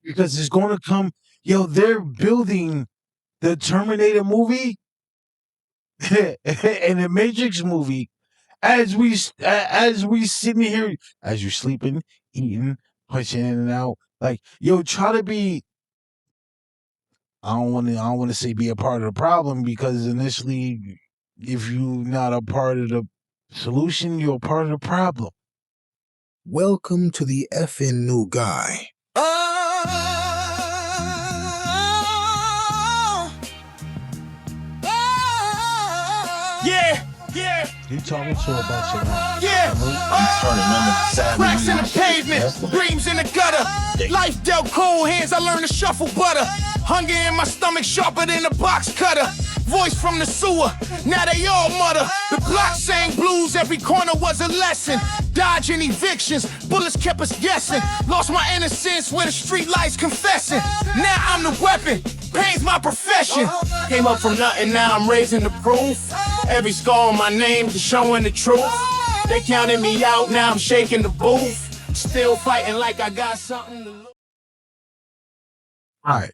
because it's going to come. Yo, they're building the Terminator movie and the Matrix movie as we sitting here, as you sleeping, eating, punching in and out. Like, yo, try to be. I don't want to say be a part of the problem, because initially, if you're not a part of the solution, you're a part of the problem. Welcome to the effing new guy. Yeah. You talking to a bunch of Yeah. Cracks in the pavement, Yes. dreams in the gutter. Life dealt cold hands, I learned to shuffle butter. Hunger in my stomach, sharper than a box cutter. Voice from the sewer, now they all mutter. The block sang blues, every corner was a lesson. Dodging evictions, bullets kept us guessing. Lost my innocence where the street lights confessing. Now I'm the weapon, pain's my profession. Came up from nothing, now I'm raising the proof. Every scar on my name just showing the truth. They counted me out, now I'm shaking the booth. Still fighting like I got something to lose. All right.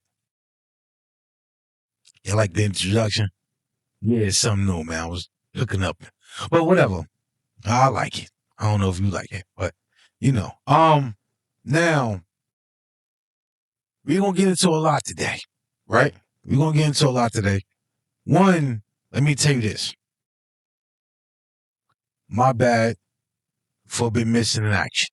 You like the introduction? Yeah, it's something new, man. I was hooking up. But whatever. I like it. I don't know if you like it, but now we're gonna get into a lot today, right? We're gonna get into a lot today. One, let me tell you this. My bad for being missing in action.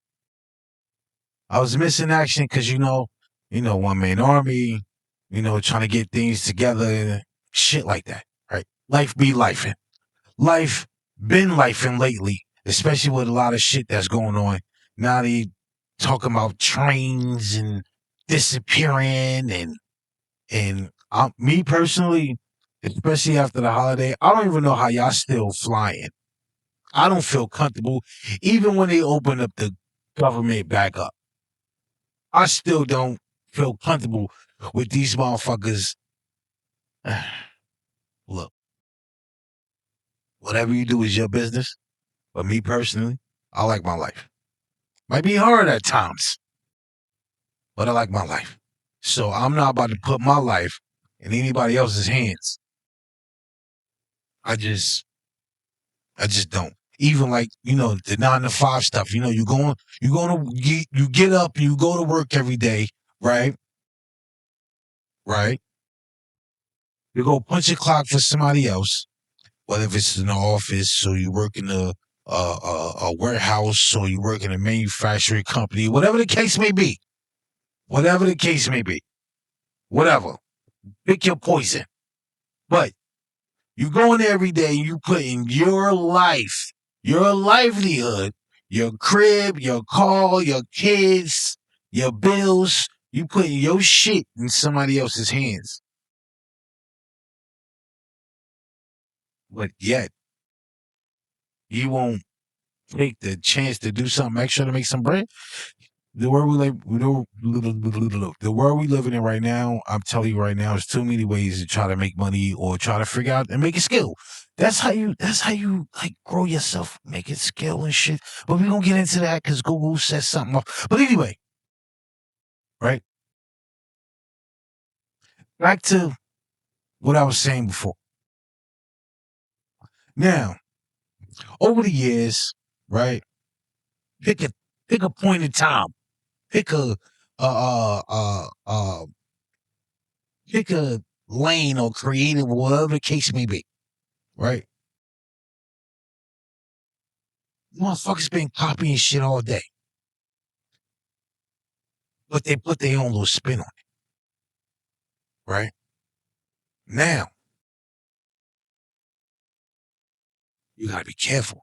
I was missing action because one man army, trying to get things together, shit like that, right? Life be lifing. Life been lifing lately, especially with a lot of shit that's going on. Now they talking about trains and disappearing and me personally, especially after the holiday, I don't even know how y'all still flying. I don't feel comfortable, even when they open up the government back up. I still don't feel comfortable with these motherfuckers. Look, whatever you do is your business. But me personally, I like my life. Might be hard at times, but I like my life. So I'm not about to put my life in anybody else's hands. I just don't. Even like, the 9 to 5 stuff. You get up, you go to work every day, right? Right? You go punch a clock for somebody else, whether if it's in the office or you work in a warehouse or you work in a manufacturing company, whatever the case may be. Whatever. Pick your poison. But you go in there every day and you put in your life, your livelihood, your crib, your car, your kids, your bills. You put your shit in somebody else's hands. But yet, you won't take the chance to do something extra to make some bread. The world we living in right now, I'm telling you right now, there's too many ways to try to make money or try to figure out and make a skill. That's how you like grow yourself, make it skill and shit. But we gonna get into that because Google says something up. But anyway, right? Back to what I was saying before. Now, over the years, right? Pick a point in time. Pick a lane or creative, whatever the case may be, right? Motherfuckers been copying shit all day, but they put their own little spin on it, right? Now, you gotta be careful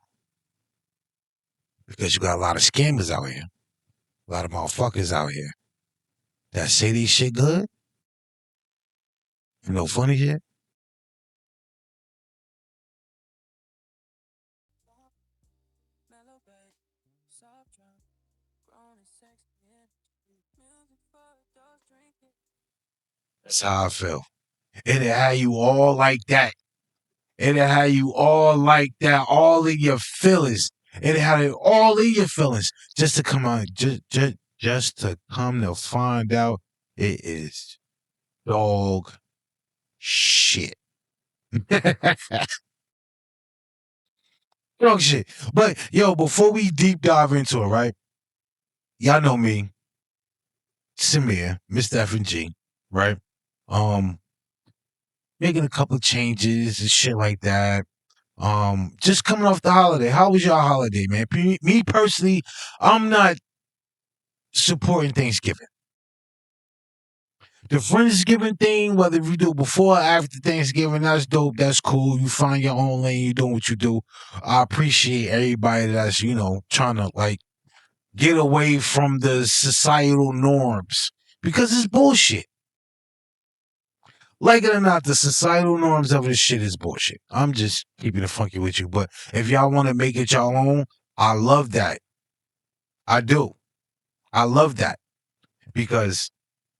because you got a lot of scammers out here, a lot of motherfuckers out here that say these shit good. You know, funny shit. That's how I feel. It'll have you all like that. It'll have you all like that, all in your feelings. It'll have it all in your feelings just to come on, just to come to find out It is dog shit. Dog shit. But yo, before we deep dive into it, right? Y'all know me, Samir, Mr. F&G, right? Making a couple of changes and shit like that. Just coming off the holiday. How was your holiday, man? Me personally, I'm not supporting Thanksgiving. The Friendsgiving thing, whether you do before or after Thanksgiving, that's dope. That's cool. You find your own lane. You doing what you do. I appreciate everybody that's, trying to like get away from the societal norms because it's bullshit. Like it or not, the societal norms of this shit is bullshit. I'm just keeping it funky with you. But if y'all want to make it y'all own, I love that. I do. I love that. Because,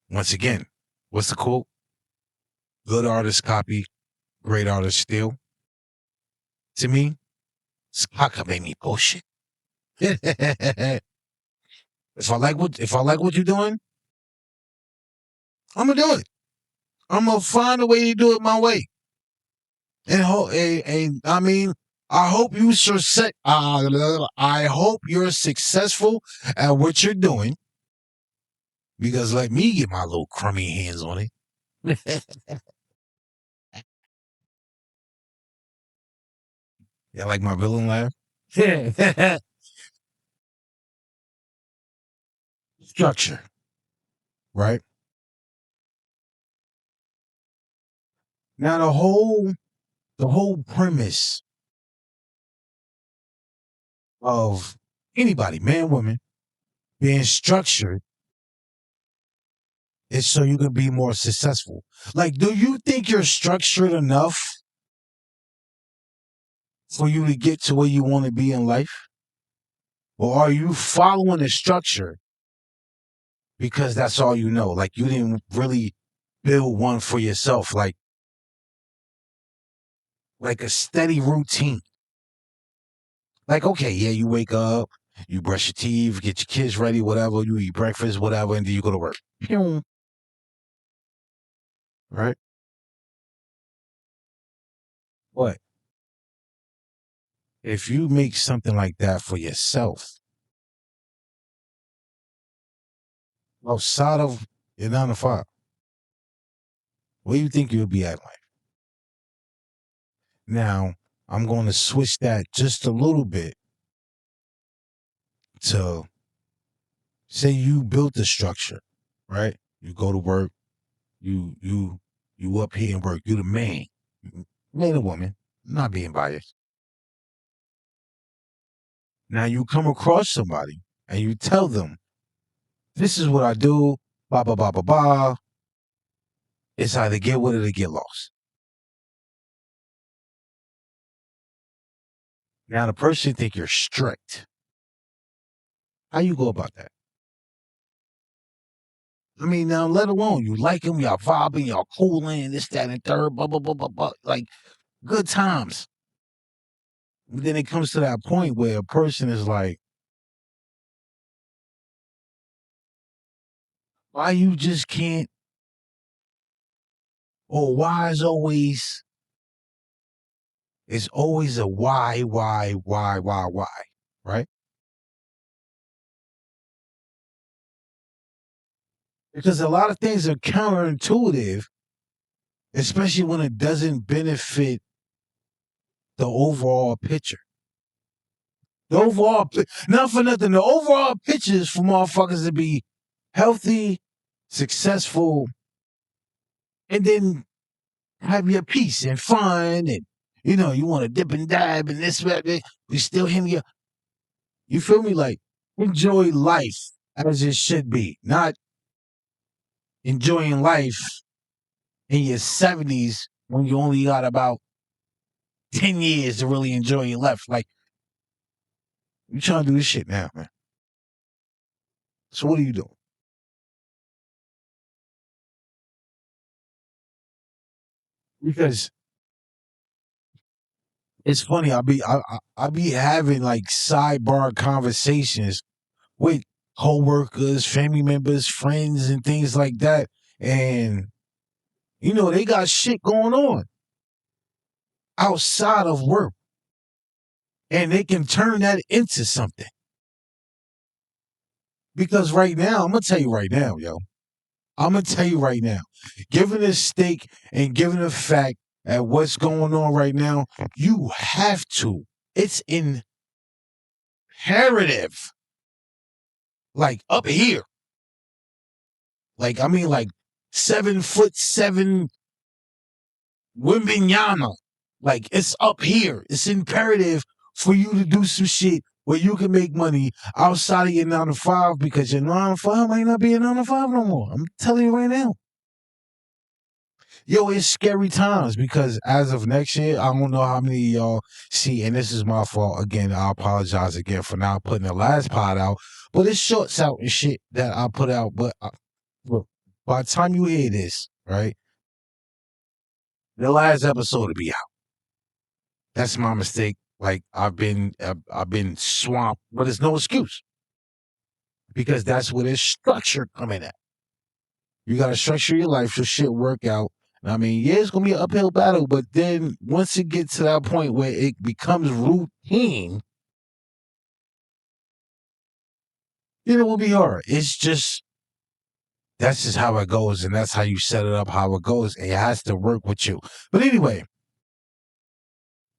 once again, what's the quote? Good artists copy, great artists steal. To me, it's cockamamie bullshit. if I like what you're doing, I'm gonna do it. I'm gonna find a way to do it my way. And I mean, I hope I hope you're successful at what you're doing. Because let me get my little crummy hands on it. Yeah, like my villain laugh. Structure, right? Now the whole premise of anybody, man, woman, being structured is so you can be more successful. Like, do you think you're structured enough for you to get to where you want to be in life? Or are you following a structure because that's all you know? Like, you didn't really build one for yourself, like a steady routine. Like, okay, yeah, you wake up, you brush your teeth, get your kids ready, whatever, you eat breakfast, whatever, and then you go to work. Right? But if you make something like that for yourself, outside of your 9 to 5, where do you think you'll be at in life? Now, I'm going to switch that just a little bit to say you built the structure, right? You go to work, you up here and work. You the man or woman, not being biased. Now you come across somebody and you tell them, this is what I do, blah, blah, blah, blah, blah. It's either get with it or get lost. Now the person think you're strict. How you go about that? I mean, now let alone you like him, y'all vibing, y'all cooling, this, that, and third, blah, blah, blah, blah, blah. Like good times. But then it comes to that point where a person is like, why you just can't, or why is always, it's always a why, right? Because a lot of things are counterintuitive, especially when it doesn't benefit the overall picture. The overall, not for nothing, the overall picture is for motherfuckers to be healthy, successful, and then have your peace and fun, and you want to dip and dab and this, that, we still hitting you. You feel me? Like enjoy life as it should be, not enjoying life in your 70s when you only got about 10 years to really enjoy your life. Like you trying to do this shit now, man. So what are you doing? Because it's funny. I be having like sidebar conversations with co-workers, family members, friends, and things like that. And, they got shit going on outside of work. And they can turn that into something. Because right now, I'm going to tell you right now, yo. I'm going to tell you right now. Given the stake and given the fact at what's going on right now, you have to. It's imperative. Like up here. Like 7'7" Wimbignana. Like it's up here. It's imperative for you to do some shit where you can make money outside of your 9 to 5 because your 9 to 5 might not be a 9 to 5 no more. I'm telling you right now. Yo, it's scary times because as of next year, I don't know how many of y'all see, and this is my fault. Again, I apologize again for not putting the last pod out, but it's shorts out and shit that I put out. But look, by the time you hear this, right, the last episode will be out. That's my mistake. Like I've been swamped, but it's no excuse because that's where this structure coming at. You got to structure your life so shit work out. I mean, yeah, it's gonna be an uphill battle, but then once it gets to that point where it becomes routine, it will be hard. It's just that's just how it goes, and that's how you set it up, how it goes. It has to work with you. But anyway,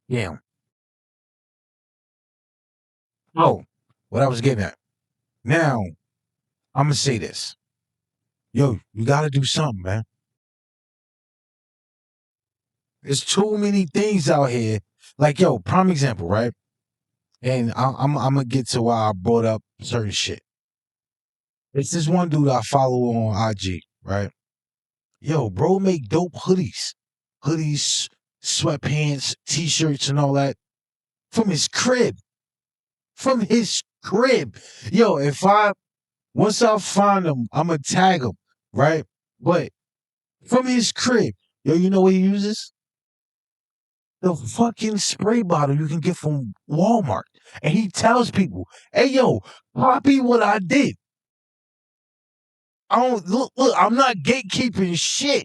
yeah. Oh, what I was getting at. Now, I'm gonna say this. Yo, you gotta do something, man. There's too many things out here. Like, yo, prime example, right? And I'm gonna get to why I brought up certain shit. It's this one dude I follow on IG, right? Yo, bro, make dope hoodies, sweatpants, t-shirts, and all that from his crib. From his crib. Yo, once I find him, I'm gonna tag him, right? But from his crib, yo, you know what he uses? The fucking spray bottle you can get from Walmart. And he tells people, hey, yo, copy what I did. I don't look, I'm not gatekeeping shit.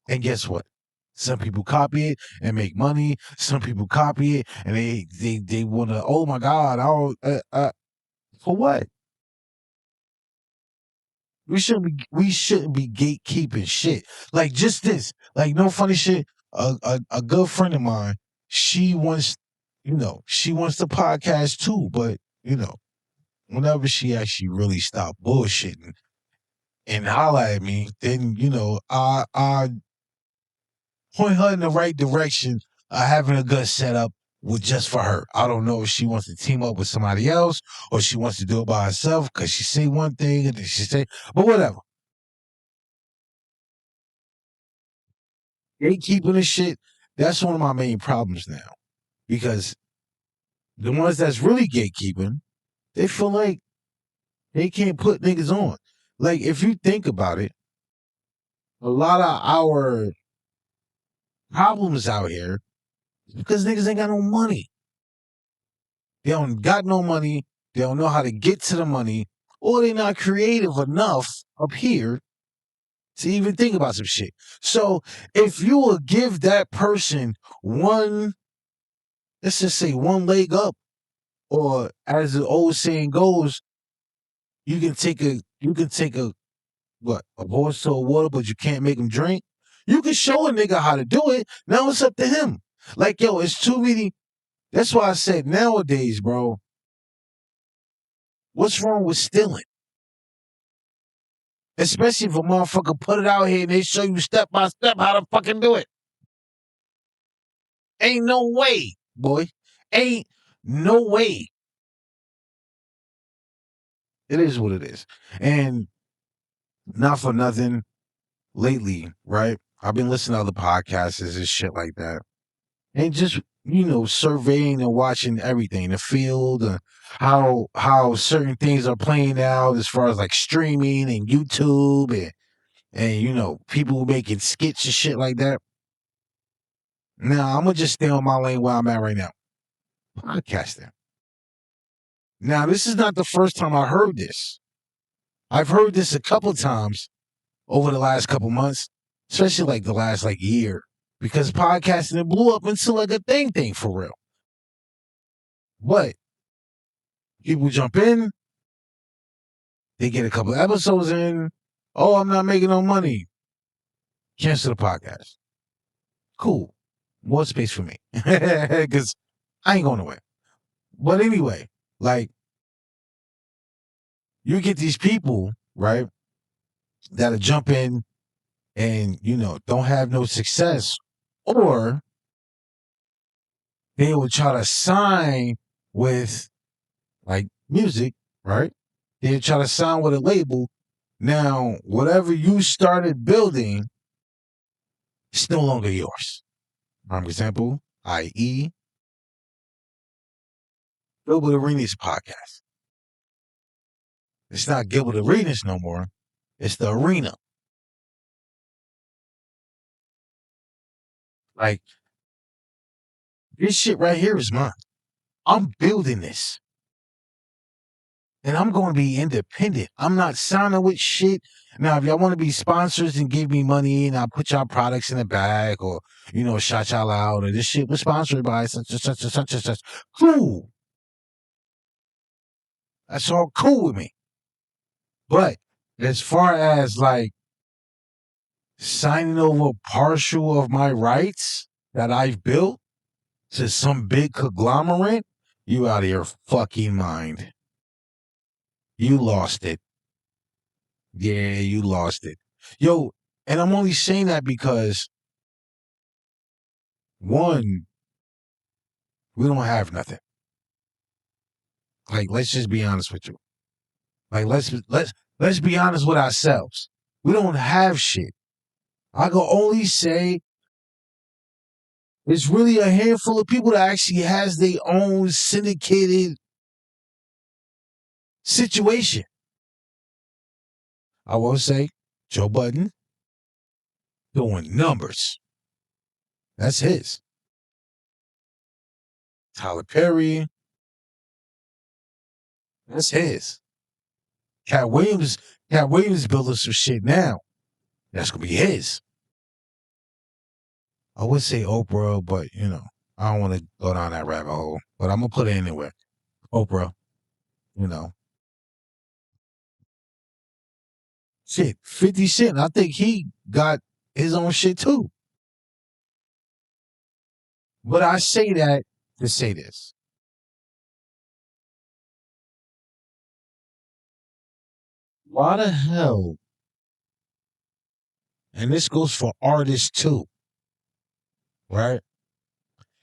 And guess what? Some people copy it and make money. Some people copy it and they want to, oh my God, for what? We shouldn't be gatekeeping shit. Like just this. Like no funny shit. A good friend of mine, she wants the podcast too, but whenever she actually really stopped bullshitting and holler at me, then I point her in the right direction of having a good setup with just for her. I don't know if she wants to team up with somebody else or she wants to do it by herself because she say one thing and then she say, but whatever. Gatekeeping and shit, that's one of my main problems now. Because the ones that's really gatekeeping, they feel like they can't put niggas on. Like, if you think about it, a lot of our problems out here because niggas ain't got no money. They don't got no money. They don't know how to get to the money, or they're not creative enough up here to even think about some shit. So if you will give that person let's just say one leg up, or as the old saying goes, you can take a horse to a water, but you can't make him drink. You can show a nigga how to do it. Now it's up to him. Like, yo, it's too many. That's why I said nowadays, bro, what's wrong with stealing? Especially if a motherfucker put it out here and they show you step by step how to fucking do it. Ain't no way, boy. Ain't no way. It is what it is. And not for nothing, lately, right? I've been listening to other podcasts and shit like that. And just, surveying and watching everything, the field, how certain things are playing out as far as like streaming and YouTube and people making skits and shit like that. Now, I'm going to just stay on my lane where I'm at right now. Podcasting. Now, this is not the first time I heard this. I've heard this a couple times over the last couple months, especially like the last year, because podcasting it blew up into like a thing for real. But people jump in, they get a couple episodes in. Oh, I'm not making no money. Cancel the podcast. Cool. More space for me. Because I ain't going nowhere. But anyway, like, you get these people, right, that'll jump in and, don't have no success. Or they will try to sign with, like, music, right? They try to sign with a label. Now, whatever you started building, it's no longer yours. For example, i.e., Gilbert Arenas podcast. It's not Gilbert Arenas no more. It's the arena. Like, this shit right here is mine. I'm building this. And I'm going to be independent. I'm not signing with shit. Now, if y'all want to be sponsors and give me money and I'll put y'all products in the bag or, shout y'all out or this shit was sponsored by such and such and such and such. Cool. That's all cool with me. But as far as like signing over partial of my rights that I've built to some big conglomerate, you out of your fucking mind. You lost it. Yeah, you lost it. Yo, and I'm only saying that because, one, we don't have nothing. Like, let's just be honest with you. Like, let's be honest with ourselves. We don't have shit. I can only say it's really a handful of people that actually has their own syndicated situation. I will say Joe Budden doing numbers. That's his. Tyler Perry. That's his. Cat Williams building some shit now. That's gonna be his. I would say Oprah, but I don't want to go down that rabbit hole. But I'm gonna put it anywhere. Oprah, shit. 50 Cent, I think he got his own shit too. But I say that to say this. Why the hell? And this goes for artists too, right?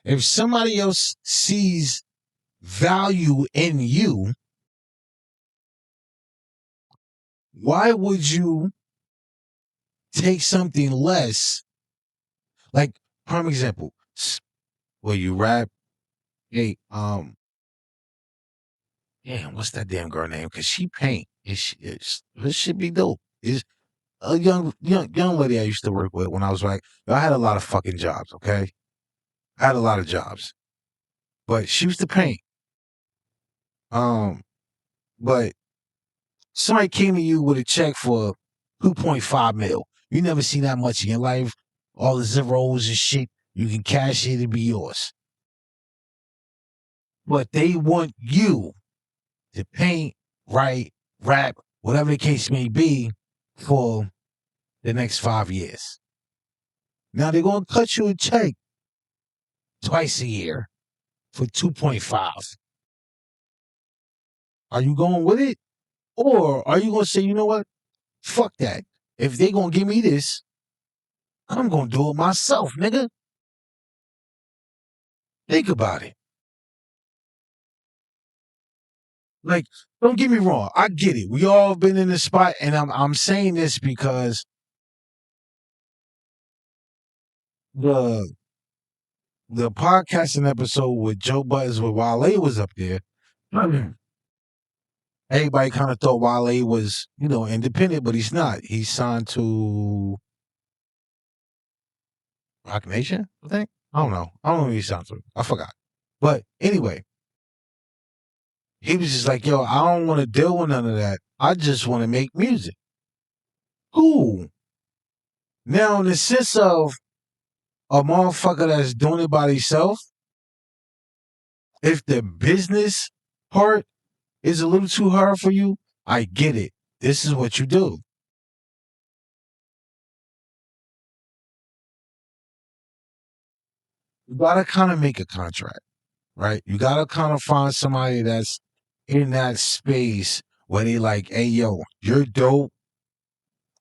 If somebody else sees value in you, why would you take something less? Like, prime example, where you rap, hey, damn, what's that damn girl name? Cause she paint. This should be dope. Is a young lady I used to work with when I was like, I had a lot of fucking jobs, okay? I had a lot of jobs. But she used to paint. But somebody came to you with a check for 2.5 mil. You never seen that much in your life. All the zeros and shit. You can cash it and be yours. But they want you to paint, write, rap, whatever the case may be, for the next 5 years. Now they're going to cut you a check twice a year for 2.5. Are you going with it? Or are you going to say, you know what? Fuck that. If they going to give me this, I'm going to do it myself, nigga. Think about it. Like, don't get me wrong. I get it. We all been in this spot, and I'm saying this because the podcasting episode with Joe Buttons with Wale was up there. Everybody kind of thought Wale was, independent, but he's not. He's signed to Rock Nation, I think. I don't know. I don't know who he signed to. I forgot. But anyway, He was just like, yo, I don't want to deal with none of that. I just want to make music. Cool. Now, in the sense of a motherfucker that's doing it by themselves, if the business part is a little too hard for you, I get it. This is what you do. You gotta kind of make a contract, right? You gotta kind of find somebody that's in that space where they like, hey, yo, you're dope.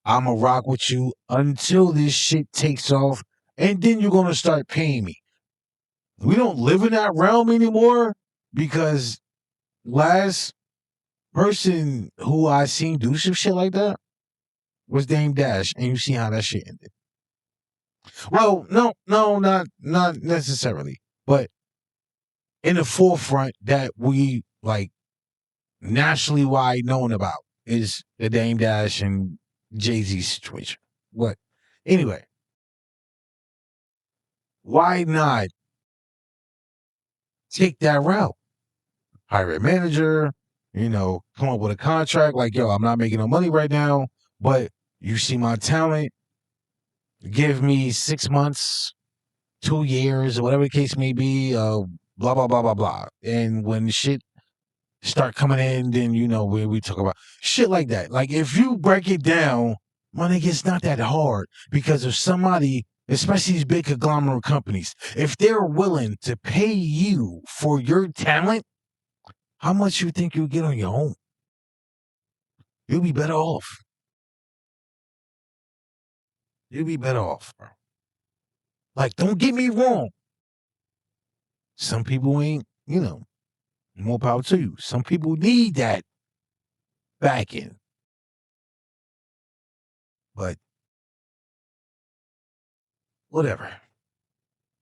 I'ma rock with you until this shit takes off, and then you're gonna start paying me. We don't live in that realm anymore because last person who I seen do some shit like that was Dame Dash, and you see how that shit ended. Well, no, not necessarily, but in the forefront that we like nationally wide known about is the Dame Dash and Jay-Z situation. But anyway, why not take that route? Hire a manager, come up with a contract like, yo, I'm not making no money right now, but you see my talent, give me 6 months, 2 years, or whatever the case may be, blah, blah, blah, blah, blah. And when shit start coming in, then where we talk about shit like that. Like if you break it down, my nigga, it's not that hard because if somebody, especially these big conglomerate companies, if they're willing to pay you for your talent, how much you think you'll get on your own? You'll be better off. You'll be better off, bro. Like, don't get me wrong. Some people ain't, more power to you. Some people need that backing. But whatever.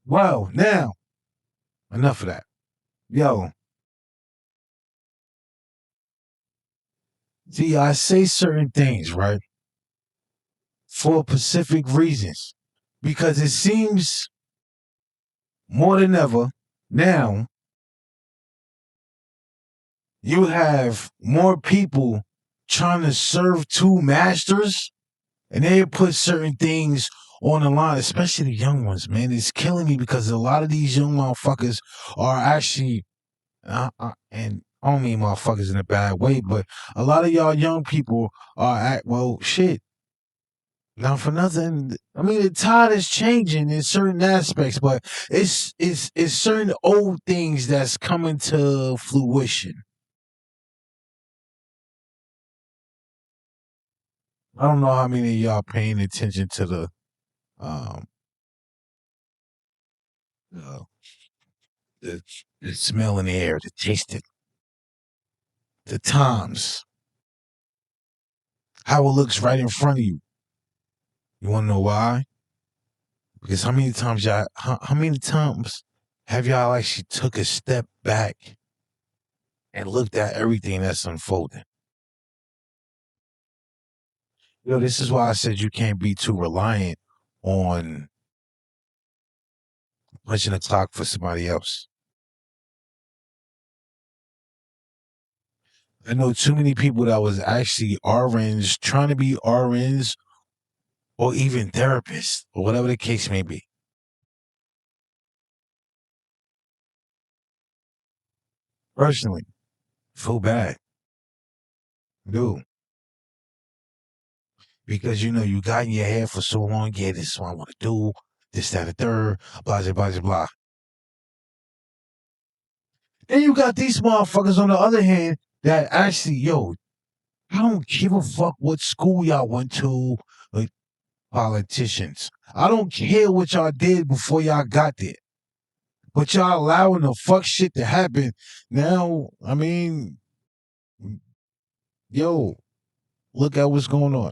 Well, now, enough of that. Yo. See, I say certain things, right? For specific reasons. Because it seems more than ever now, you have more people trying to serve two masters, and they put certain things on the line, especially the young ones, man. It's killing me because a lot of these young motherfuckers are actually, and I don't mean motherfuckers in a bad way, but a lot of y'all young people are shit. Not for nothing. I mean, the tide is changing in certain aspects, but it's certain old things that's coming to fruition. I don't know how many of y'all paying attention to the uh, the smell in the air, the taste it, the times, how it looks right in front of you. You want to know why? Because how many times have y'all actually took a step back and looked at everything that's unfolding? This is why I said you can't be too reliant on punching the clock for somebody else. I know too many people that was actually RNs, trying to be RNs or even therapists or whatever the case may be. Personally, feel bad. Do. Because you got in your head for so long, yeah, this is what I want to do, this, that, the third, blah, blah, blah, blah. And you got these motherfuckers on the other hand that actually, I don't give a fuck what school y'all went to, like politicians. I don't care what y'all did before y'all got there. But y'all allowing the fuck shit to happen. Now, I mean, look at what's going on.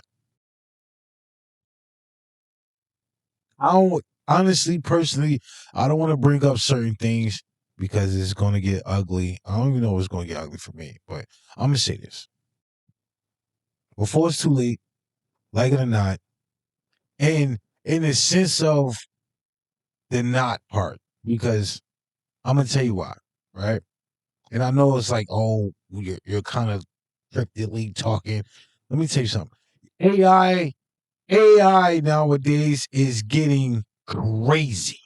Personally, I don't want to bring up certain things because it's going to get ugly. I don't even know if it's going to get ugly for me, but I'm going to say this. Before it's too late, like it or not, and in the sense of the not part, because I'm going to tell you why, right? And I know it's like, oh, you're kind of cryptically talking. Let me tell you something. AI nowadays is getting crazy.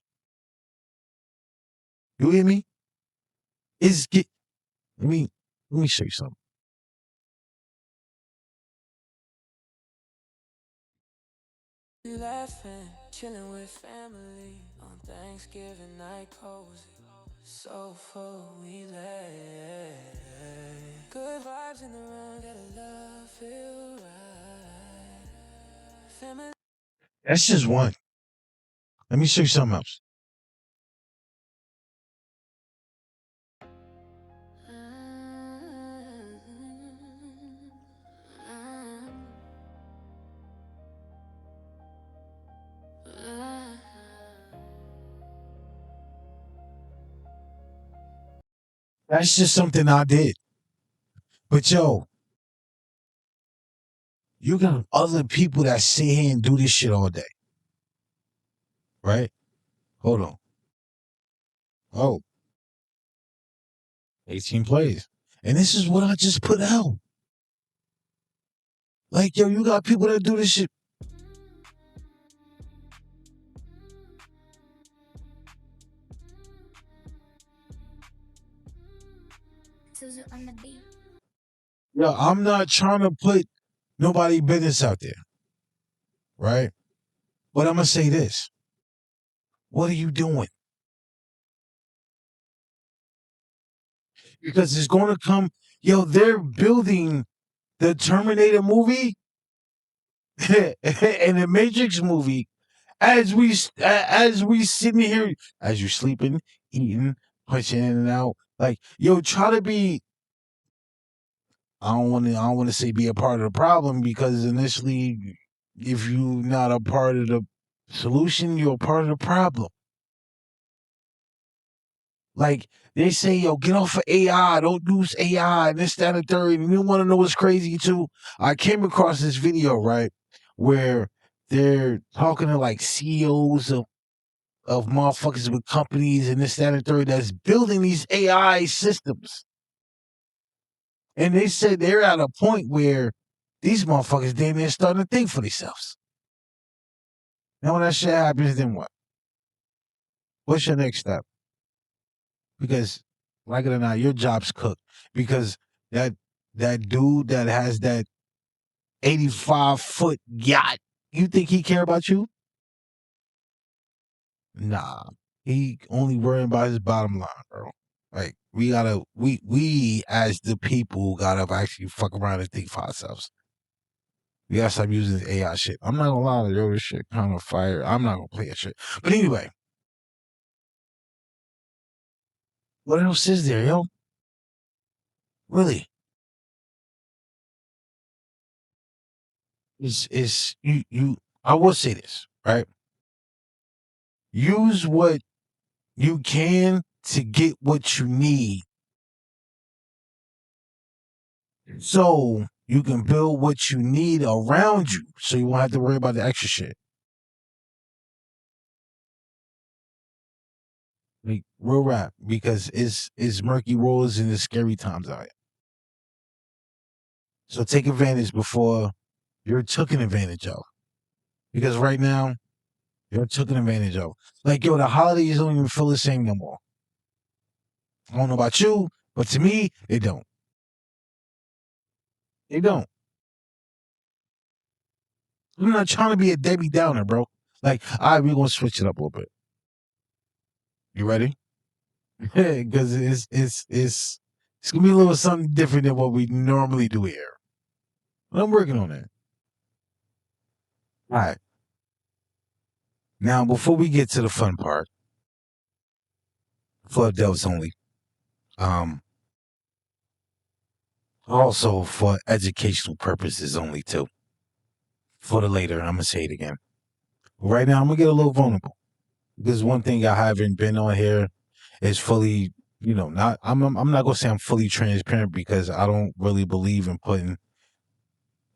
You hear me? Let me show you something. Laughing, chilling with family on Thanksgiving night, cozy, so full we lay. Good vibes in the room, gotta love feel right. Family. That's just one. Let me show you something else. That's just something I did. But yo, you got other people that sit here and do this shit all day. Right? Hold on. Oh, 18 plays. And this is what I just put out. Like, yo, you got people that do this shit. Yo, I'm not trying to put nobody business out there. Right? But I'm going to say this. What are you doing? Because it's going to come. Yo, they're building the Terminator movie and the Matrix movie as we sitting here, as you sleeping, eating, punching in and out. Like, yo, try to be. I don't want to say be a part of the problem, because initially, if you're not a part of the solution, you're a part of the problem. Like, they say, yo, get off of AI, don't use AI, and this, that, and the third. And you want to know what's crazy too? I came across this video, right, where they're talking to like CEOs of motherfuckers with companies and this, that, and the third that's building these AI systems. And they said they're at a point where these motherfuckers damn near starting to think for themselves. Now, when that shit happens, then what? What's your next step? Because, like it or not, your job's cooked. Because that dude that has that 85-foot yacht, you think he care about you? Nah. He only worrying about his bottom line, bro. Like, we as the people gotta actually fuck around and think for ourselves. We gotta stop using this AI shit. I'm not gonna lie to you, this shit kind of fire. I'm not gonna play that shit. But anyway, what else is there, yo? Really? Is you I will say this, right? Use what you can to get what you need, so you can build what you need around you, so you won't have to worry about the extra shit. Like, real rap, because it's murky roads and it's scary times out here. So take advantage before you're taken advantage of. Because right now, you're taken advantage of. Like, yo, the holidays don't even feel the same no more. I don't know about you, but to me, they don't. They don't. I'm not trying to be a Debbie Downer, bro. Like, all right, we're going to switch it up a little bit. You ready? Because it's going to be a little something different than what we normally do here. But I'm working on that. All right. Now, before we get to the fun part, for adults only, also for educational purposes only too. For the later, I'm gonna say it again. Right now, I'm gonna get a little vulnerable, because one thing I haven't been on here is fully, not. I'm not gonna say I'm fully transparent, because I don't really believe in putting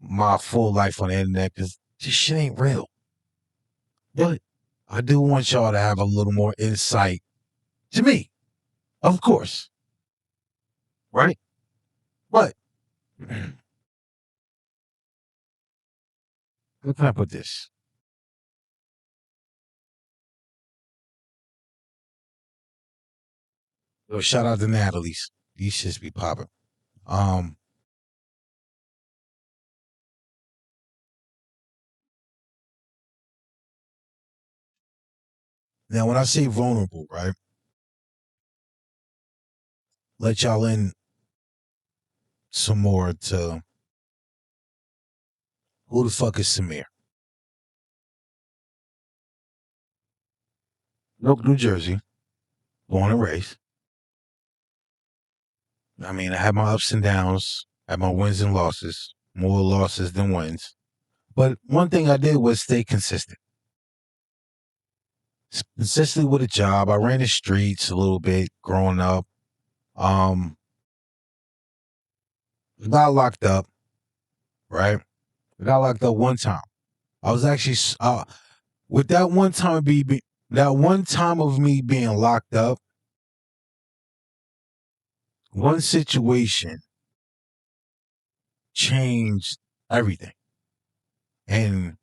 my full life on the internet, because this shit ain't real. But I do want y'all to have a little more insight to me, of course. right? But how can I put this? Yo, shout out to Natalie's. These shits be popping. Um, Now when I say vulnerable, right? Let y'all in some more to who the fuck is Samir? Newark, New Jersey, born and raised. I mean, I had my ups and downs, had my wins and losses, more losses than wins. But one thing I did was stay consistent. Consistently with a job. I ran the streets a little bit growing up. Got locked up, right? I got locked up one time. I was actually with that one time that one time of me being locked up. One situation changed everything, and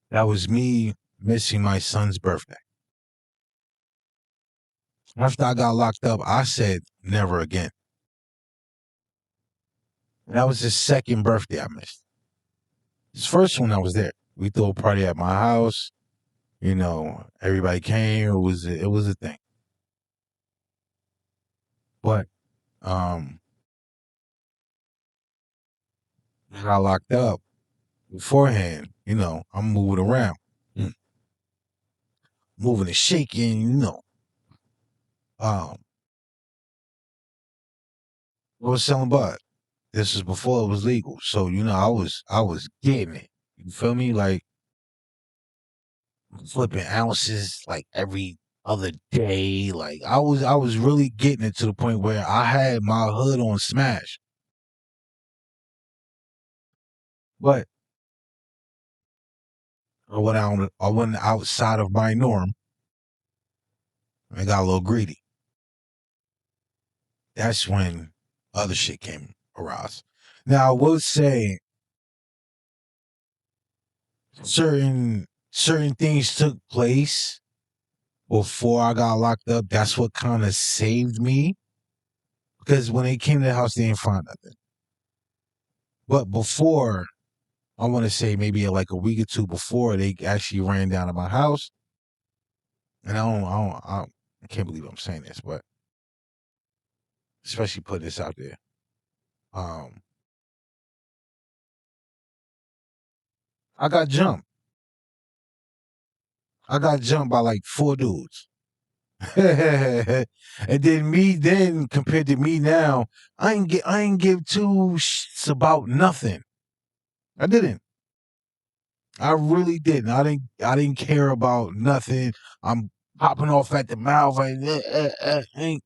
that was me missing my son's birthday. After I got locked up, I said never again. And that was his second birthday I missed. His first one I was there. We threw a party at my house. You know, everybody came. It was a thing. But I got locked up beforehand. You know, I'm moving around, moving and shaking. You know, I was selling bud. This was before it was legal, so you know, I was getting it. You feel me? Like flipping ounces like every other day. Like I was really getting it to the point where I had my hood on smash. But I went outside of my norm and got a little greedy. That's when other shit came aroused. Now I will say certain things took place before I got locked up. That's what kind of saved me. Because when they came to the house, they didn't find nothing. But before, I want to say maybe like a week or two before, they actually ran down to my house. And I can't believe I'm saying this, but especially putting this out there. Um, I got jumped. I got jumped by like 4 dudes. And then compared to me now, I ain't give two shits about nothing. I didn't. I really didn't. I didn't care about nothing. I'm popping off at the mouth like ain't.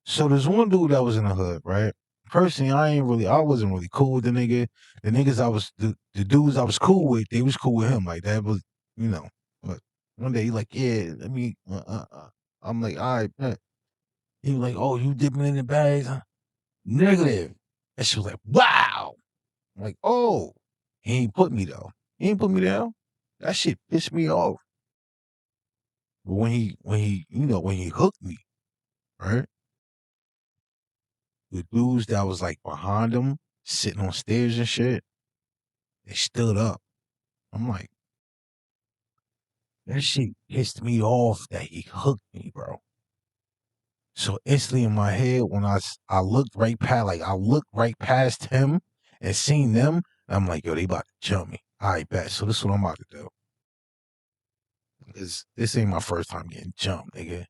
So there's one dude that was in the hood, right? Personally, I wasn't really cool with the nigga. The niggas the dudes I was cool with, they was cool with him. Like that was, you know. But one day he like, yeah, let me. I'm like, all right, bet. He was like, oh, you dipping in the bags? Huh? Negative. And she was like, wow. I'm like, oh, he ain't put me though. He ain't put me down. That shit pissed me off. But when he hooked me, right? The dudes that was like behind him, sitting on stairs and shit, they stood up. I'm like, that shit pissed me off that he hooked me, bro. So instantly in my head, when I looked right past, like I looked right past him and seen them, I'm like, yo, they about to jump me. All right, bet. So this is what I'm about to do. Because this ain't my first time getting jumped, nigga.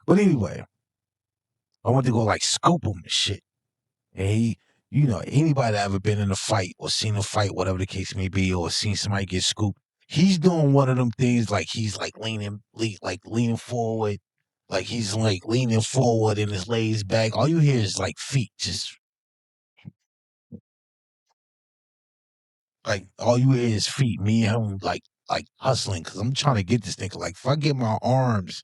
But anyway, I went to go like scoop him and shit. And he, you know, anybody that ever been in a fight or seen a fight, whatever the case may be, or seen somebody get scooped, he's doing one of them things like he's like leaning forward, like he's like leaning forward and his legs back. All you hear is like feet, just like all you hear is feet. Me and him like hustling because I'm trying to get this thing. Like if I get my arms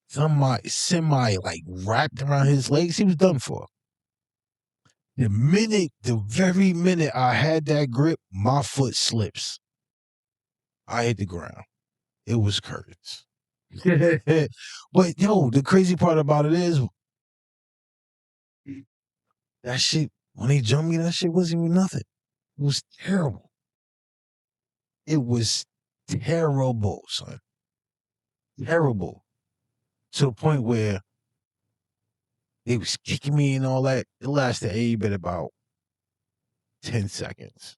semi like wrapped around his legs. He was done for. The very minute I had that grip, my foot slips. I hit the ground. It was curtains. But yo, the crazy part about it is that shit, when they jumped me, that shit wasn't even nothing. It was terrible. It was terrible, son. Terrible. To the point where they was kicking me and all that. It lasted a bit about 10 seconds.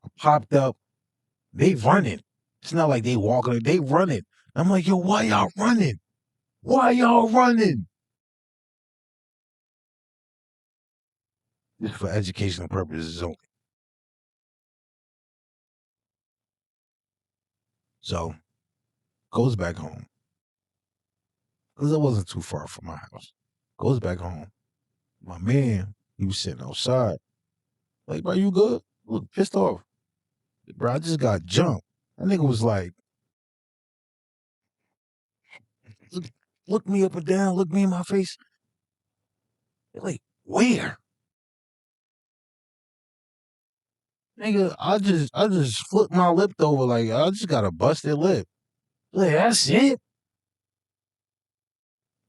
I popped up. They running. It's not like they walking. They running. I'm like, yo, why y'all running? Why y'all running? Just for educational purposes only. So, goes back home. Because it wasn't too far from my house. Goes back home. My man, he was sitting outside. Like, bro, you good? Look, pissed off. Bro, I just got jumped. That nigga was like, look me up and down, look me in my face. Like, where? Nigga, I just flipped my lip over like I just got a busted lip. Like, that's it?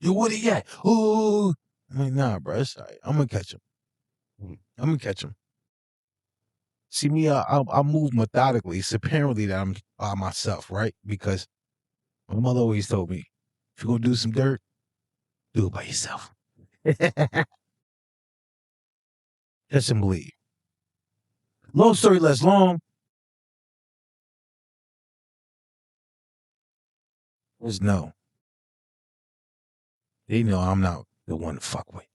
Yo, what he at? Oh, I mean, nah, bro, it's all right. I'm gonna catch him. See me, I move methodically. It's apparently that I'm by myself, right? Because my mother always told me, if you're gonna do some dirt, do it by yourself. Just and believe. Long story less long. Just know. They know I'm not the one to fuck with.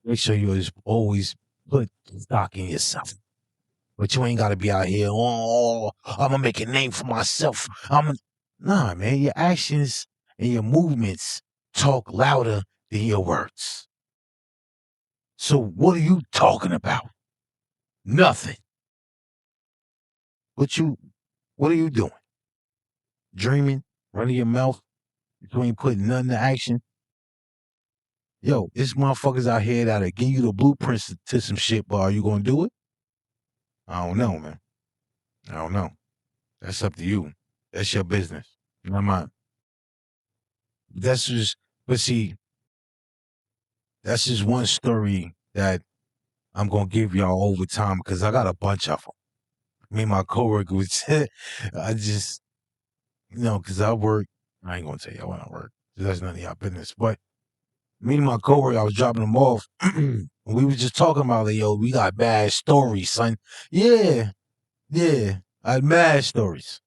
Make sure you always put stock in yourself. But you ain't got to be out here, oh, I'm going to make a name for myself. Nah, man, your actions and your movements talk louder than your words. So what are you talking about? Nothing. What are you doing? Dreaming, running your mouth, you ain't putting nothing to action. Yo, it's motherfuckers out here that'll give you the blueprints to some shit, but are you going to do it? I don't know, man. I don't know. That's up to you. That's your business. Not mine. But see, that's just one story that I'm going to give y'all over time because I got a bunch of them. Me and my coworker was, I just, because I work, I ain't going to tell y'all when I work. That's none of y'all business. But me and my coworker, I was dropping them off. We was just talking about, like, yo, we got bad stories, son. Yeah. I had mad stories.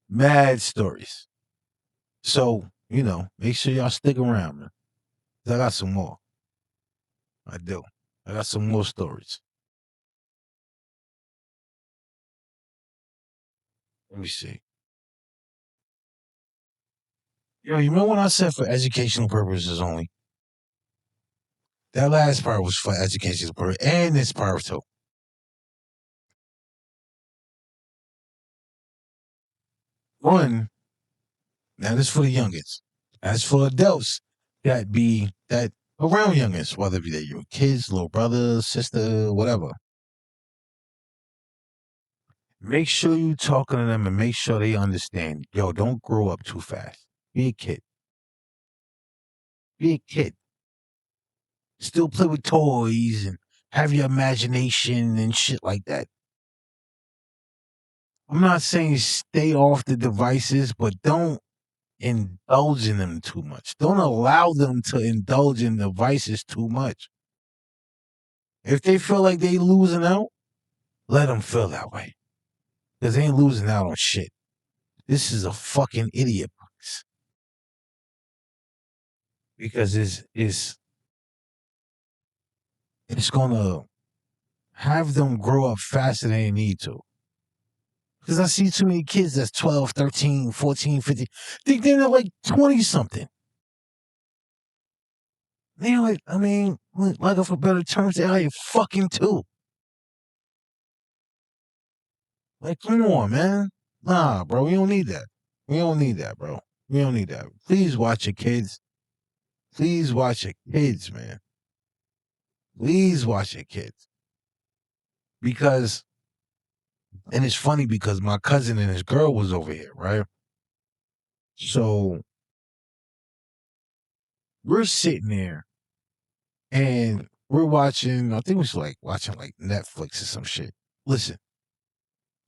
Mad stories. So, make sure y'all stick around, man. I got some more. I do. I got some more stories. Let me see. Yo, you remember when I said for educational purposes only? That last part was for educational purposes, and this part too. One, now this for the youngins. As for adults that around youngins, whether it be your kids, little brother, sister, whatever. Make sure you talking to them and make sure they understand. Yo, don't grow up too fast. Be a kid. Be a kid. Still play with toys and have your imagination and shit like that. I'm not saying stay off the devices, but don't indulge in them too much. Don't allow them to indulge in devices too much. If they feel like they losing out, let them feel that way. Because they ain't losing out on shit. This is a fucking idiot box. Because it's gonna have them grow up faster than they need to. Because I see too many kids that's 12, 13, 14, 15. Think they're like 20-something. They're like, like for better terms, they're like fucking too. Like, come on, man. Nah, bro, we don't need that. We don't need that, bro. We don't need that. Please watch your kids. Please watch your kids, man. Please watch your kids. Because, and it's funny because my cousin and his girl was over here, right? So we're sitting there and we're watching, I think it was like watching like Netflix or some shit. Listen,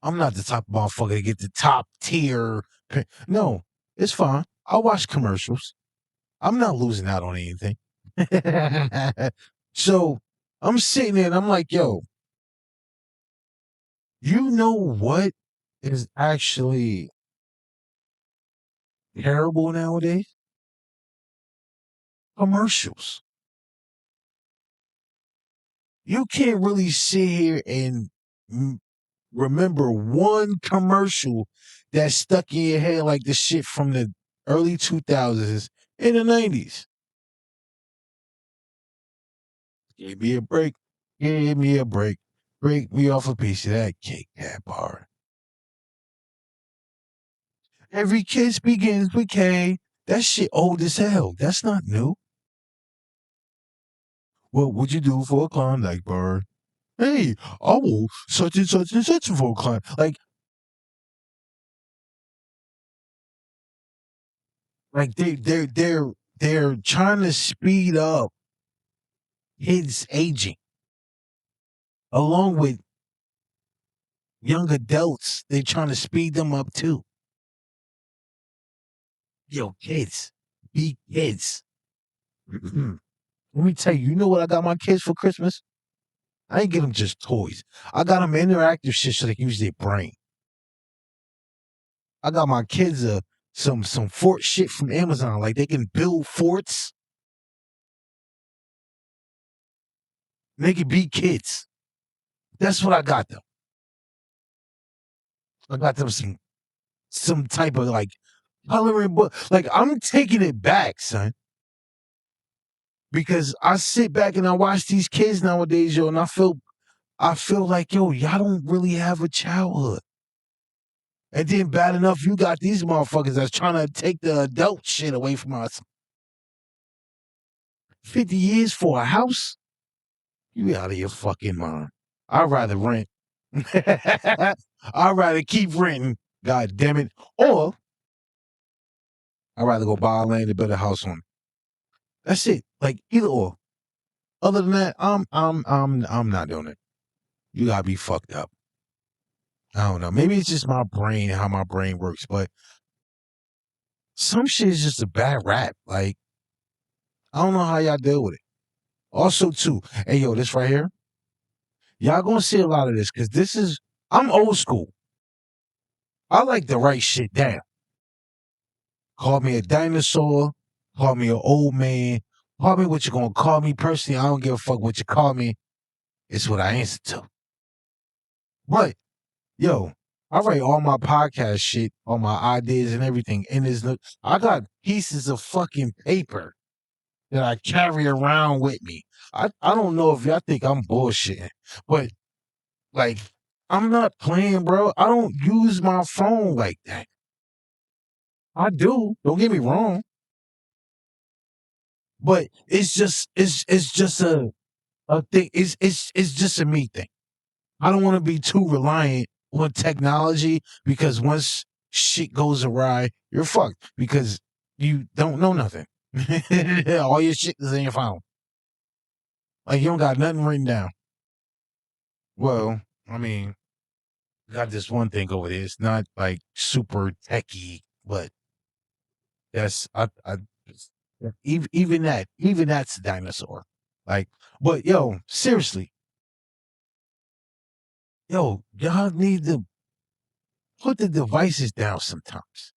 I'm not the type of motherfucker to get the top tier. No, it's fine. I'll watch commercials. I'm not losing out on anything. So I'm sitting there and I'm like, yo, you know what is actually terrible nowadays? Commercials. You can't really sit here and remember one commercial that stuck in your head like the shit from the early 2000s and the 90s. Give me a break. Give me a break. Break me off a piece of that cake, that bar. Every kiss begins with K. That shit old as hell. That's not new. What would you do for a Klondike bar? Hey, I will such and such for a Klondike. Like they're trying to speed up his aging, along with young adults. They're trying to speed them up too. Yo, kids, be kids. Let me tell you, you know what I got my kids for Christmas? I ain't get them just toys. I got them interactive shit so they can use their brain. I got my kids some fort shit from Amazon, like they can build forts. They can be kids. That's what I got them. I got them some type of like coloring book. Like I'm taking it back, son. Because I sit back and I watch these kids nowadays, yo, and I feel like, yo, y'all don't really have a childhood. And then bad enough, you got these motherfuckers that's trying to take the adult shit away from us. 50 years for a house? You out of your fucking mind. I'd rather rent. I'd rather keep renting, god damn it. Or I'd rather go buy a land and build a house on it. That's it. Like either or. Other than that, I'm not doing it. You gotta be fucked up. I don't know. Maybe it's just my brain, how my brain works, but some shit is just a bad rap. Like, I don't know how y'all deal with it. Also, too, hey yo, this right here, y'all gonna see a lot of this because I'm old school. I like to write shit down. Call me a dinosaur, call me an old man, call me what you're gonna call me personally. I don't give a fuck what you call me. It's what I answer to. But yo, I write all my podcast shit, all my ideas and everything. And I got pieces of fucking paper that I carry around with me. I don't know if y'all think I'm bullshitting, but like I'm not playing, bro. I don't use my phone like that. I do. Don't get me wrong. But it's just a thing. It's just a me thing. I don't want to be too reliant on technology because once shit goes awry, you're fucked because you don't know nothing. All your shit is in your phone. Like you don't got nothing written down. Well, I mean, got this one thing over there. It's not like super techy, but that's even that's a dinosaur. Like, but yo, seriously, yo, y'all need to put the devices down sometimes.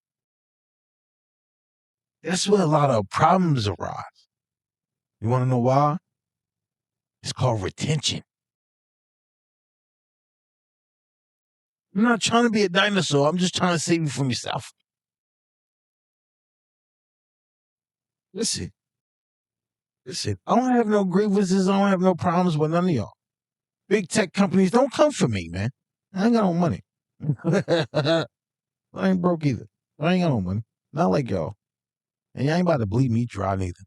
That's where a lot of problems arise. You want to know why? It's called retention. I'm not trying to be a dinosaur. I'm just trying to save you from yourself. Listen. I don't have no grievances. I don't have no problems with none of y'all. Big tech companies don't come for me, man. I ain't got no money. I ain't broke either. I ain't got no money. Not like y'all. And y'all ain't about to bleed me dry neither.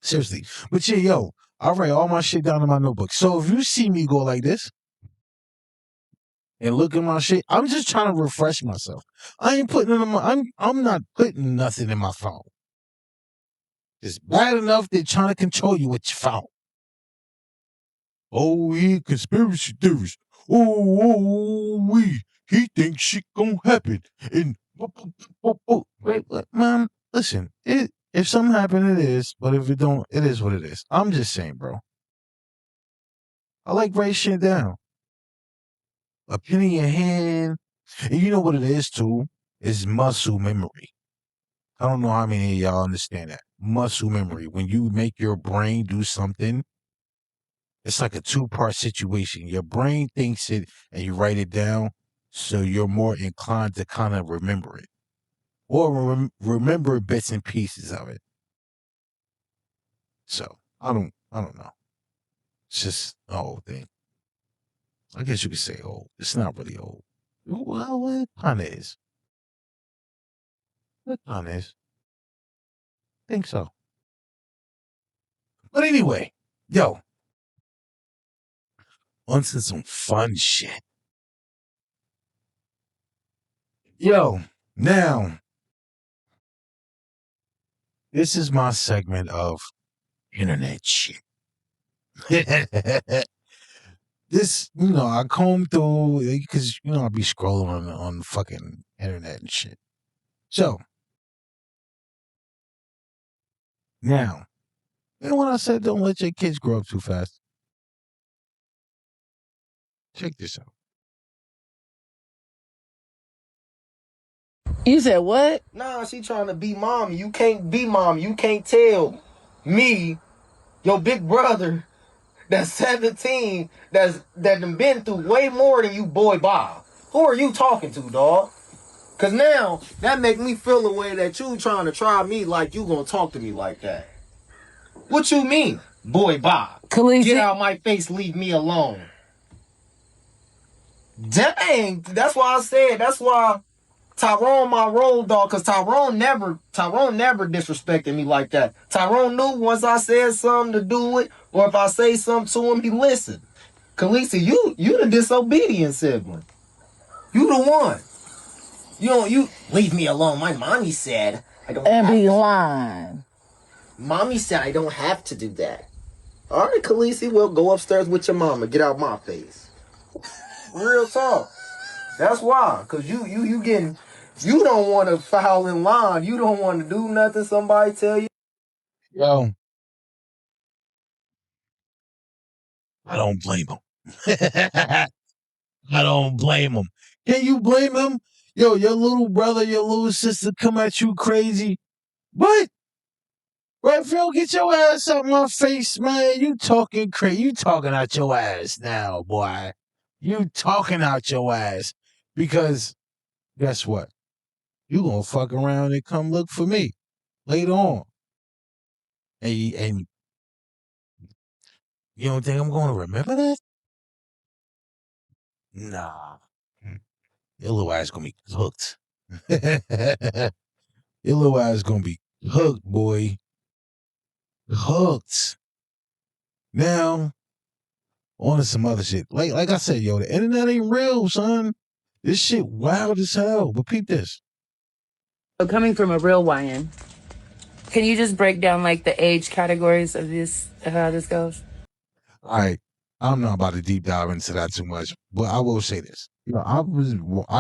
Seriously. But yeah, yo, I write all my shit down in my notebook. So if you see me go like this and look at my shit, I'm just trying to refresh myself. I ain't putting it in my I'm not putting nothing in my phone. It's bad enough they're trying to control you with your phone. Oh, he conspiracy theories. He thinks shit gonna happen. And wait, man, listen. If something happened, it is. But if it don't, it is what it is. I'm just saying, bro. I like write shit down. A pen in your hand. And you know what it is too? It's muscle memory. I don't know how many of y'all understand that. Muscle memory. When you make your brain do something, it's like a two-part situation. Your brain thinks it and you write it down, so you're more inclined to kind of remember it. Or remember bits and pieces of it. So I don't know. It's just an old thing. I guess you could say old. It's not really old. Well, it kind of is. It kind of is. I think so. But anyway, yo, onto some fun shit. Yo, now, this is my segment of internet shit. This, I comb through because I'll be scrolling on the fucking internet and shit. So now, when I said don't let your kids grow up too fast, check this out. You said what? Nah, she trying to be mommy. You can't be mommy. You can't tell me, your big brother, that's 17, that done been through way more than you, boy Bob. Who are you talking to, dog? Cause now that make me feel the way that you trying to try me like you gonna talk to me like that. What you mean, boy Bob? Khaleesi. Get out my face, leave me alone. Dang, that's why I said, that's why Tyrone my road dog, cause Tyrone never disrespected me like that. Tyrone knew once I said something to do it, or if I say something to him, he listened. Khaleesi, you the disobedient sibling. You the one. You leave me alone. My mommy said I don't And have be to. lying. Mommy said I don't have to do that. All right, Khaleesi, well, go upstairs with your mama. Get out my face. Real talk. That's why, cause you don't want to foul in line. You don't want to do nothing somebody tell you. Yo, I don't blame him. I don't blame him. Can you blame him? Yo, your little brother, your little sister come at you crazy. What? Raphael, get your ass out my face, man. You talking crazy. You talking out your ass now, boy. You talking out your ass. Because guess what? You gonna fuck around and come look for me later on. And you don't think I'm gonna remember that? Nah. Your little ass gonna be cooked. Your little ass gonna be cooked, boy. Cooked. Now, on to some other shit. Like I said, yo, the internet ain't real, son. This shit wild as hell. But peep this. So coming from a real YN, can you just break down like the age categories of this, how this goes? All right. I'm not about to deep dive into that too much, but I will say this. I've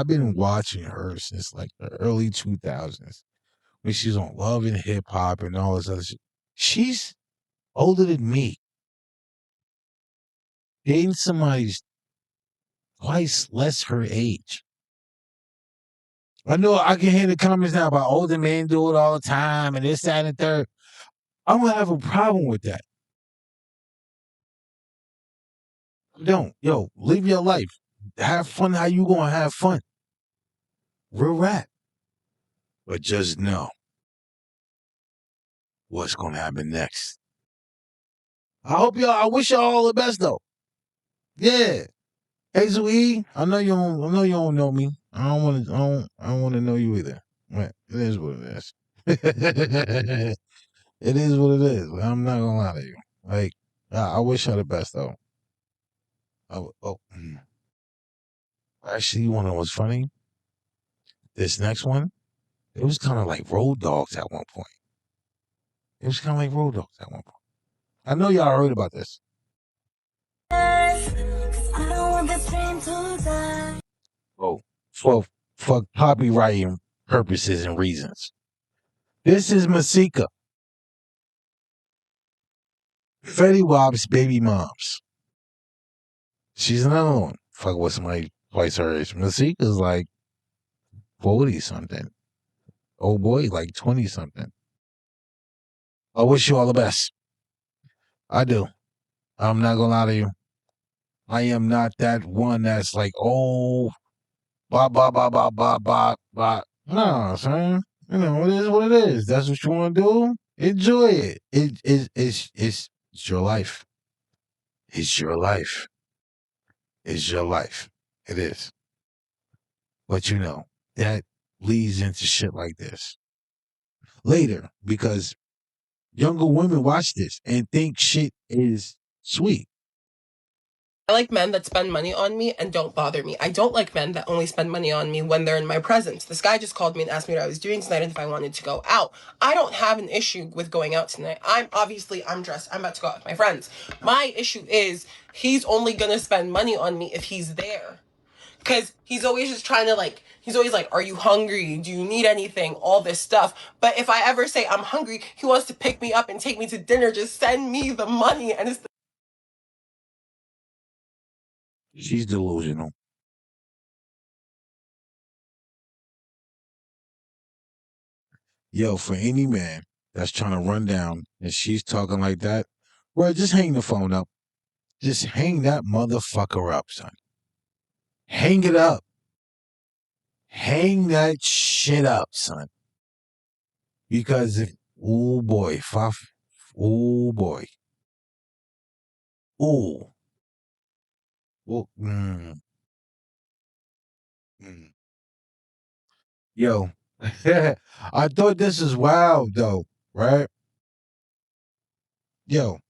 been watching her since like the early 2000s when she's on Love and Hip Hop and all this other shit. She's older than me. Dating somebody's twice less her age. I know I can hear the comments now about older men do it all the time and this, that, and the third. I'm gonna have a problem with that. Don't. Yo, live your life. Have fun how you gonna have fun. Real rap. But just know what's gonna happen next. I wish y'all all the best though. Yeah. Hazel E, I know you don't know me. I don't want to. I don't want to know you either. But it is what it is. It is what it is. I'm not gonna lie to you. Like, I wish her the best though. Actually, you want to know what's funny? This next one, it was kind of like road dogs at one point. It was kind of like road dogs at one point. I know y'all heard about this. Oh, for copywriting purposes and reasons. This is Masika. Fetty Wap's baby moms. She's another one. Fuck with somebody twice her age. Masika's like 40 something. Oh boy, like 20 something. I wish you all the best. I do. I'm not gonna lie to you. I am not that one that's like, oh, blah, blah, blah, blah, blah, blah, blah. No, son. You know, it is what it is. That's what you want to do. Enjoy it. It's your life. It's your life. It's your life. It is. But you know, that leads into shit like this later because younger women watch this and think shit is sweet. I like men that spend money on me and don't bother me. I don't like men that only spend money on me when they're in my presence. This guy just called me and asked me what I was doing tonight and if I wanted to go out. I don't have an issue with going out tonight. I'm dressed. I'm about to go out with my friends. My issue is he's only gonna spend money on me if he's there. Because he's always just trying to he's always like, are you hungry? Do you need anything? All this stuff. But if I ever say I'm hungry, he wants to pick me up and take me to dinner. Just send me the money. And it's She's delusional. Yo, for any man that's trying to run down and she's talking like that, bro, just hang the phone up. Just hang that motherfucker up, son. Hang it up. Hang that shit up, son. Because if, oh boy, oh boy. Oh. Well, Yo, I thought this is wild though, right? Yo,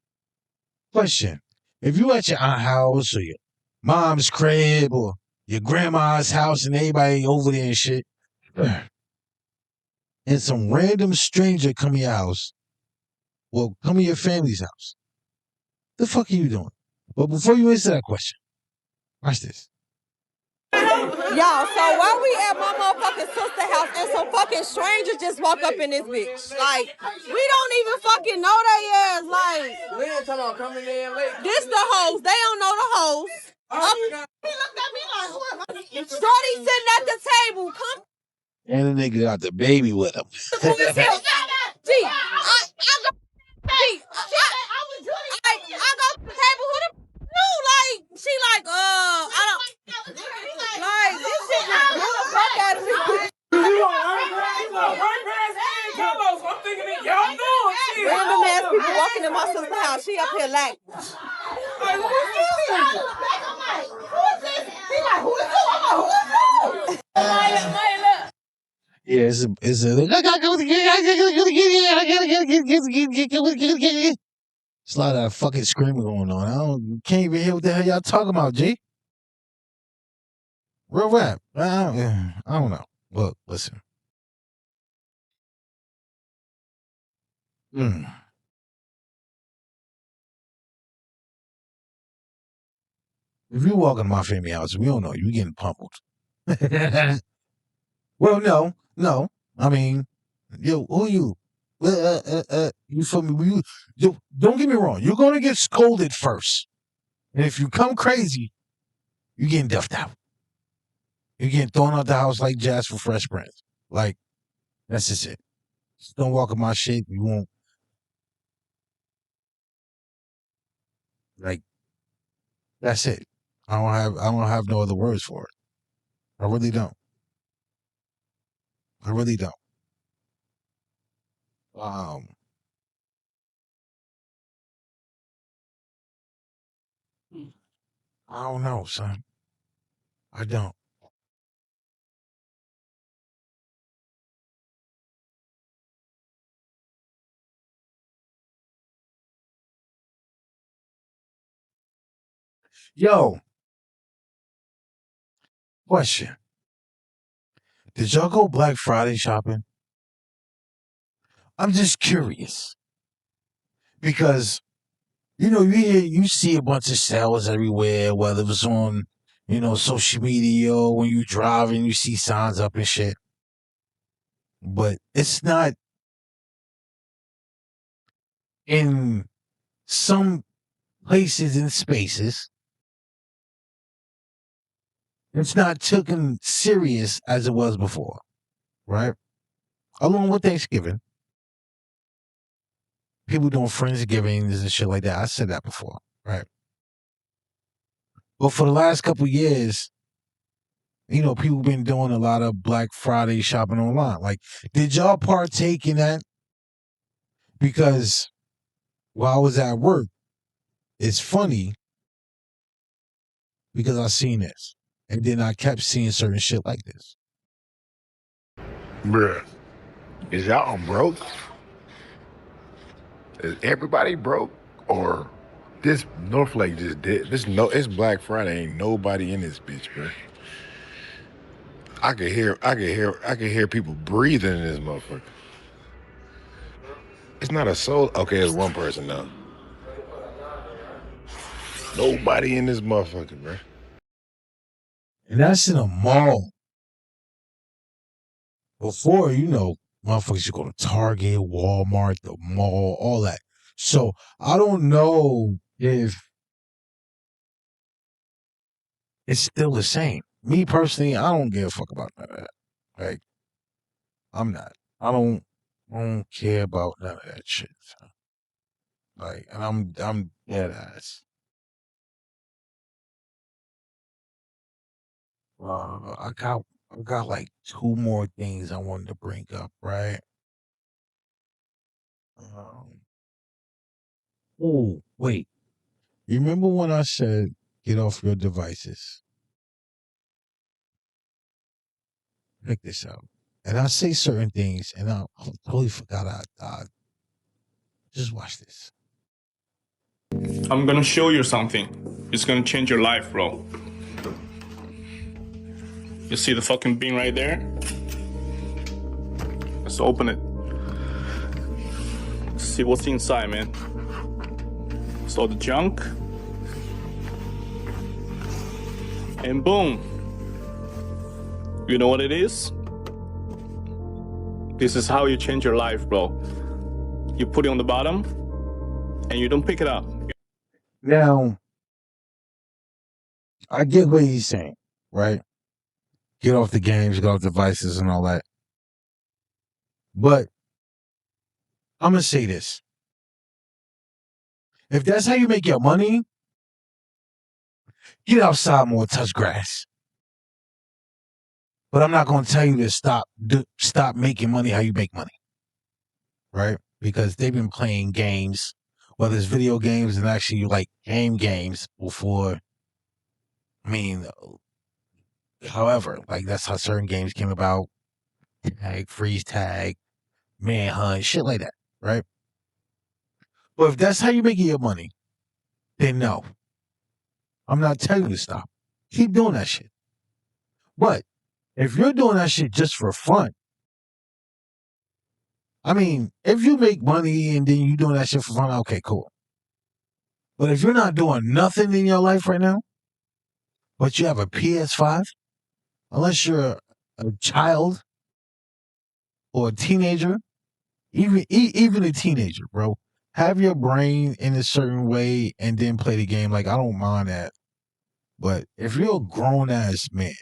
question. If you at your aunt house or your mom's crib or your grandma's house and everybody over there and shit, and some random stranger come to your house, well, come to your family's house, the fuck are you doing? But before you answer that question, watch this. Y'all, so while we at my motherfucking sister house and some fucking strangers just walk up in this bitch. Like, we don't even fucking know they ass. Like, Lynn talking about coming in late. this the hoes. They don't know the hoes. He looked at me like, who am I? Shorty sitting at the table. Come. And the nigga got the baby with him. Gee, I go. Gee, I go to the table. Who the knew? Like, she like, I don't. Like, this shit just blew the fuck out of me. I'm thinking that y'all know shit. Random ass people walking in my sister's house. She up here like, Like, who is this? Yeah, it's a it's a lot of fucking screaming going on. Can't even hear what the hell y'all talking about, G. Real rap. I don't know. Look, listen. If you walk into my family house, we don't know you getting pummeled. Well, no. I mean, yo, who you? You feel me? Don't get me wrong. You're gonna get scolded first, and if you come crazy, you're getting duffed out. You're getting thrown out the house like Jazz for Fresh Prince. Like, that's just it. Just don't walk in my shit. You won't. Like, that's it. I don't have no other words for it. I really don't. I really don't. I don't know, son. I don't. Yo, question. Did y'all go Black Friday shopping? I'm just curious. Because, you see a bunch of sales everywhere, whether it was on, social media or when you drive and you see signs up and shit. But it's not in some places and spaces. It's not taken serious as it was before, right? Along with Thanksgiving. People doing Friendsgivings and shit like that. I said that before, right? But for the last couple of years, people been doing a lot of Black Friday shopping online. Like, did y'all partake in that? Because while I was at work, it's funny because I seen this. And then I kept seeing certain shit like this. Bruh, is y'all broke? Is everybody broke? Or this Northlake just did it's Black Friday, ain't nobody in this bitch, bro. I could hear people breathing in this motherfucker. It's not a soul. Okay, it's one person now. Nobody in this motherfucker, bro. And that's in a mall. Before, motherfuckers should go to Target, Walmart, the mall, all that. So I don't know if it's still the same. Me personally, I don't give a fuck about none of that. Like, I'm not. I don't care about none of that shit. So. Like, and I'm dead ass. I got like two more things I wanted to bring up, right? Oh, wait. You remember when I said get off your devices? Check this out. And I say certain things, and I totally forgot I just watch this. I'm gonna show you something. It's gonna change your life, bro. You see the fucking bin right there? Let's open it. See what's inside, man. So the junk. And boom. You know what it is? This is how you change your life, bro. You put it on the bottom, and you don't pick it up. Now, I get what he's saying, right? Get off the games, get off devices and all that. But I'm going to say this. If that's how you make your money, get outside more, touch grass. But I'm not going to tell you to stop making money how you make money, right? Because they've been playing games, whether it's video games and actually like games before. I mean, however, like that's how certain games came about. Tag, freeze tag, manhunt, shit like that, right? But if that's how you make your money, then no. I'm not telling you to stop. Keep doing that shit. But if you're doing that shit just for fun, I mean, if you make money and then you doing that shit for fun, okay, cool. But if you're not doing nothing in your life right now, but you have a PS5, unless you're a child or a teenager, even a teenager, bro, have your brain in a certain way and then play the game. Like, I don't mind that. But if you're a grown ass man,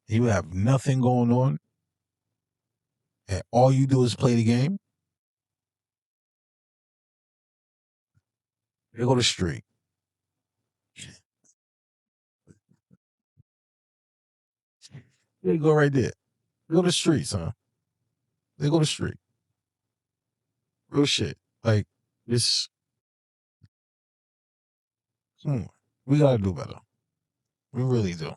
you have nothing going on, and all you do is play the game, you go to the street. You go right there. You go to the street, son. They go to the street. Real shit. Like, it's, come on. We gotta do better. We really do.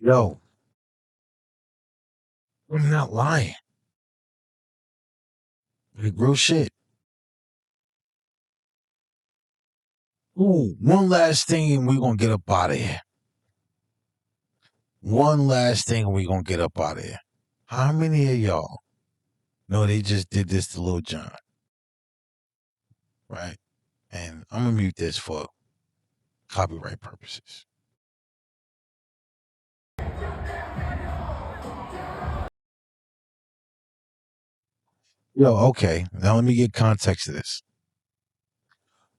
Yo, I'm not lying. Like, real shit. Ooh, one last thing and we're gonna get up out of here. One last thing and we're gonna get up out of here. How many of y'all know they just did this to Lil Jon? Right? And I'm gonna mute this for copyright purposes. Yo, okay. Now let me get context to this.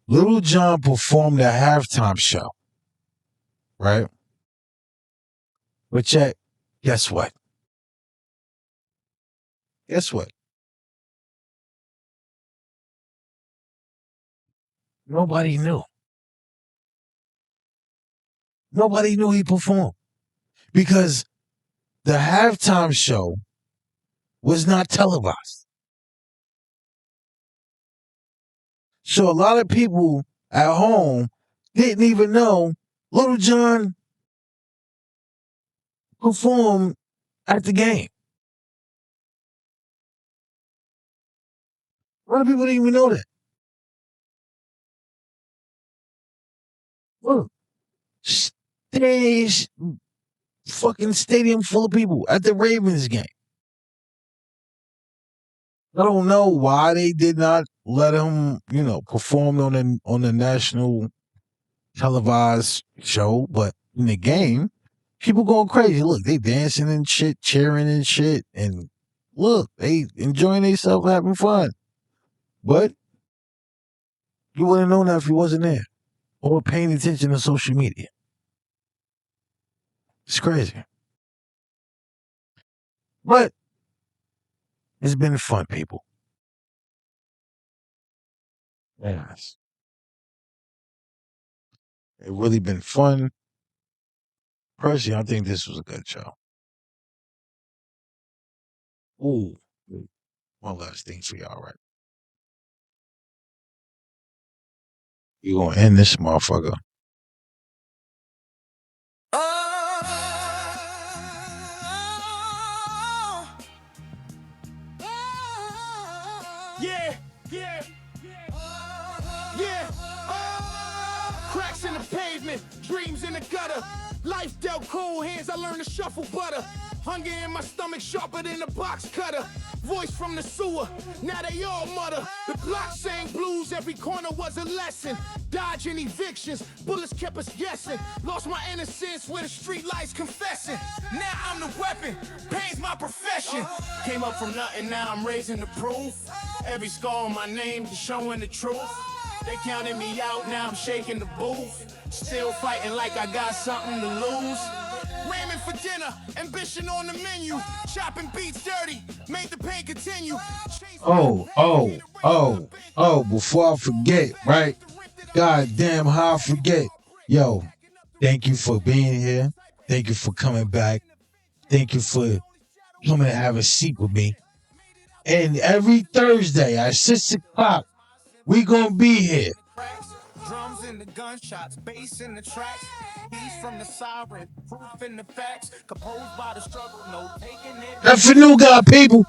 Lil Jon performed a halftime show, right? But yet, guess what? Guess what? Nobody knew. Nobody knew he performed because the halftime show was not televised. So a lot of people at home didn't even know Lil Jon performed at the game. A lot of people didn't even know that. Look, stage, fucking stadium full of people at the Ravens game. I don't know why they did not let him, perform on the national televised show, but in the game, people going crazy. Look, they dancing and shit, cheering and shit, and look, they enjoying themselves, having fun. But you wouldn't know that if you wasn't there or paying attention to social media. It's crazy. But it's been fun, people. Yes. It really been fun. Personally, I think this was a good show. Ooh, one last thing for y'all, right? You gonna end this motherfucker. Yeah. Cracks in the pavement, dreams in the gutter. Life dealt cold hands, I learned to shuffle butter. Hunger in my stomach sharper than a box cutter. Voice from the sewer, now they all mutter. The block sang blues, every corner was a lesson. Dodging evictions, bullets kept us guessing. Lost my innocence with the street lights confessing. Now I'm the weapon, pain's my profession. Came up from nothing, now I'm raising the proof. Every scar on my name is showing the truth. They counted me out, now I'm shaking the booth. Still fighting like I got something to lose. Ramming for dinner, ambition on the menu. Chopping beats dirty, made the pain continue. Before I forget, right? God damn, how I forget. Yo, thank you for being here. Thank you for coming back. Thank you for coming to have a seat with me. And every Thursday at 6 o'clock, we gonna be here. Drums in the gunshots, bass in the tracks, beats from the siren, proof in the facts, composed by the struggle, no taking it. That's for new God, people.